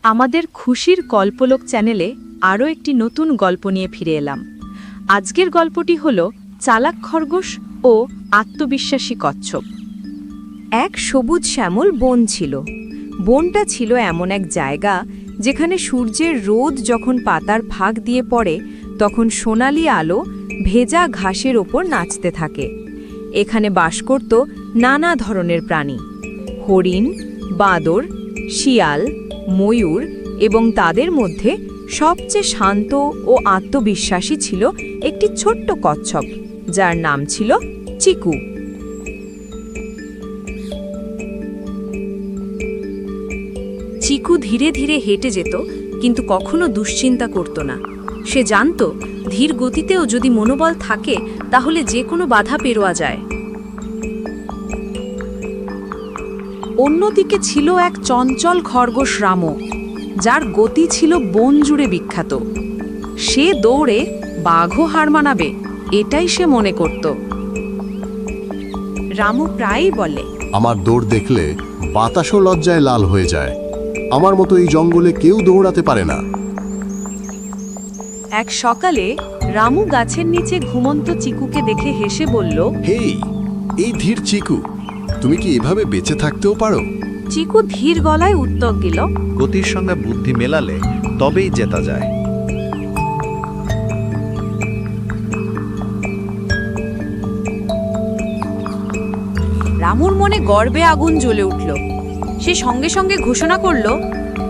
আমাদের খুশির গল্পলোক চ্যানেলে আরও একটি নতুন গল্প নিয়ে ফিরে এলাম। আজকের গল্পটি হল চালাক খরগোশ ও আত্মবিশ্বাসী কচ্ছপ। এক সবুজ শ্যামল বন ছিল। বনটা ছিল এমন এক জায়গা যেখানে সূর্যের রোদ যখন পাতার ফাঁক দিয়ে পড়ে তখন সোনালি আলো ভেজা ঘাসের ওপর নাচতে থাকে। এখানে বাস করত নানা ধরনের প্রাণী, হরিণ, বাঁদর, শিয়াল, ময়ূর এবং তাদের মধ্যে সবচেয়ে শান্ত ও আত্মবিশ্বাসী ছিল একটি ছোট্ট কচ্ছপ, যার নাম ছিল চিকু। চিকু ধীরে ধীরে হেঁটে যেত, কিন্তু কখনো দুশ্চিন্তা করত না। সে জানত ধীর গতিতেও যদি মনোবল থাকে তাহলে যে কোনো বাধা পেরোয়া যায়। অন্যদিকে ছিল এক চঞ্চল খরগোশ রামু, যার গতি ছিল বন জুড়ে বিখ্যাত। সে দৌড়ে বাঘও হার মানাবে, এটাই সে মনে করত। রামু প্রায়ই বলে, আমার দৌড় দেখলে বাতাসও লজ্জায় লাল হয়ে যায়। আমার মতো এই জঙ্গলে কেউ দৌড়াতে পারে না। এক সকালে রামু গাছের নিচে ঘুমন্ত চিকুকে দেখে হেসে বলল, হেই, এই ধীর চিকু, তুমি কি এভাবে বেঁচে থাকতেও পারো? চিকু ধীর গলায় উত্তর দিল, গতির সঙ্গে বুদ্ধি মেলালে তবেই জেতা যায়। রামুর মনে গর্বে আগুন জ্বলে উঠল। সে সঙ্গে সঙ্গে ঘোষণা করল,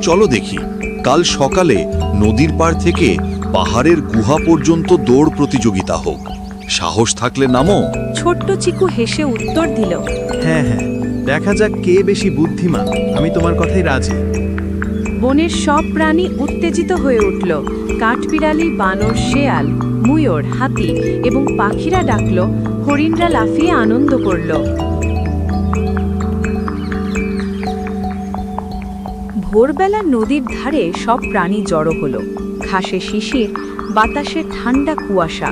চলো দেখি, কাল সকালে নদীর পাড় থেকে পাহাড়ের গুহা পর্যন্ত দৌড় প্রতিযোগিতা হোক। সাহস থাকলে নামো। ছোট্ট চিকু হেসে উত্তর দিল, হ্যাঁ হ্যাঁ, দেখা যাক কে বেশি বুদ্ধিমান। আমি তোমার কথাই রাজি। বনের সব প্রাণী উত্তেজিত হয়ে উঠল। কাঠবিড়ালি, বানর, শেয়াল, ময়ূর, হাতি এবং পাখিরা ডাকল, হরিণরা লাফিয়ে আনন্দ করল। ভোরবেলা নদীর ধারে সব প্রাণী জড়ো হলো। ঘাসে শিশির, বাতাসে ঠান্ডা কুয়াশা।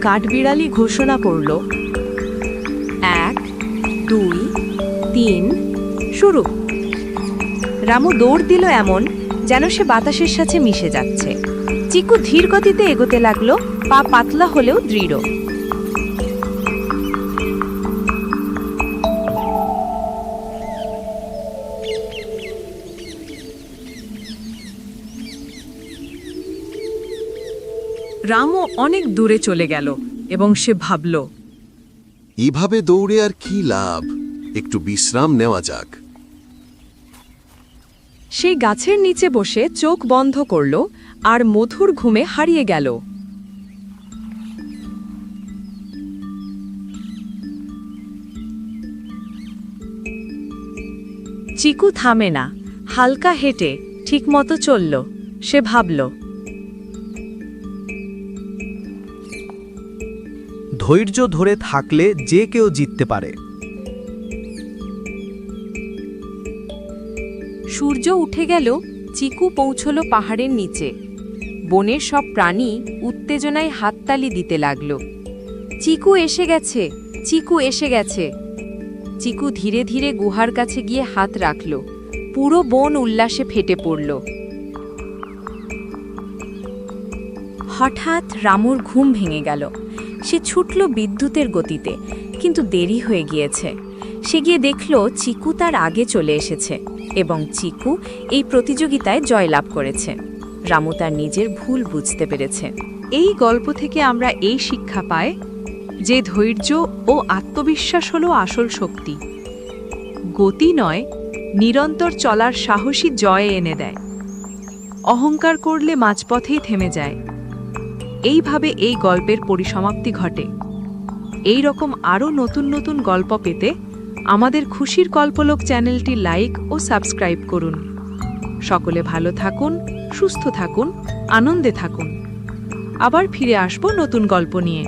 কাঠবিড়ালি ঘোষণা করল, 1, 2, 3, শুরু। রামু দৌড় দিল এমন যেন সে বাতাসের সাথে মিশে যাচ্ছে। চিকু ধীর গতিতে এগোতে লাগলো, পা পাতলা হলেও দৃঢ়। রামু অনেক দূরে চলে গেল এবং সে ভাবল, এভাবে দৌড়ে আর কি লাভ? একটু বিশ্রাম নেওয়া যাক। সেই গাছের নিচে বসে চোখ বন্ধ করল আর মধুর ঘুমে হারিয়ে গেল। চিকু থামে না, হালকা হেঁটে ঠিকমতো চলল। সে ভাবল, ধৈর্য ধরে থাকলে যে কেউ জিততে পারে। সূর্য উঠে গেল, চিকু পৌঁছল পাহাড়ের নিচে। বনের সব প্রাণী উত্তেজনায় হাততালি দিতে লাগল। চিকু এসে গেছে, চিকু এসে গেছে। চিকু ধীরে ধীরে গুহার কাছে গিয়ে হাত রাখল। পুরো বন উল্লাসে ফেটে পড়ল। হঠাৎ রামুর ঘুম ভেঙে গেল। সে ছুটল বিদ্যুতের গতিতে, কিন্তু দেরি হয়ে গিয়েছে। সে গিয়ে দেখল চিকু তার আগে চলে এসেছে এবং চিকু এই প্রতিযোগিতায় জয়লাভ করেছে। রামু তার নিজের ভুল বুঝতে পেরেছে। এই গল্প থেকে আমরা এই শিক্ষা পাই যে ধৈর্য ও আত্মবিশ্বাস হলো আসল শক্তি। গতি নয়, নিরন্তর চলার সাহসী জয় এনে দেয়। অহংকার করলে মাঝপথেই থেমে যায়। এইভাবে এই গল্পের পরিসমাপ্তি ঘটে। এই রকম আরও নতুন নতুন গল্প পেতে আমাদের খুশির গল্পলোক চ্যানেলটি লাইক ও সাবস্ক্রাইব করুন। সকলে ভালো থাকুন, সুস্থ থাকুন, আনন্দে থাকুন। আবার ফিরে আসব নতুন গল্প নিয়ে।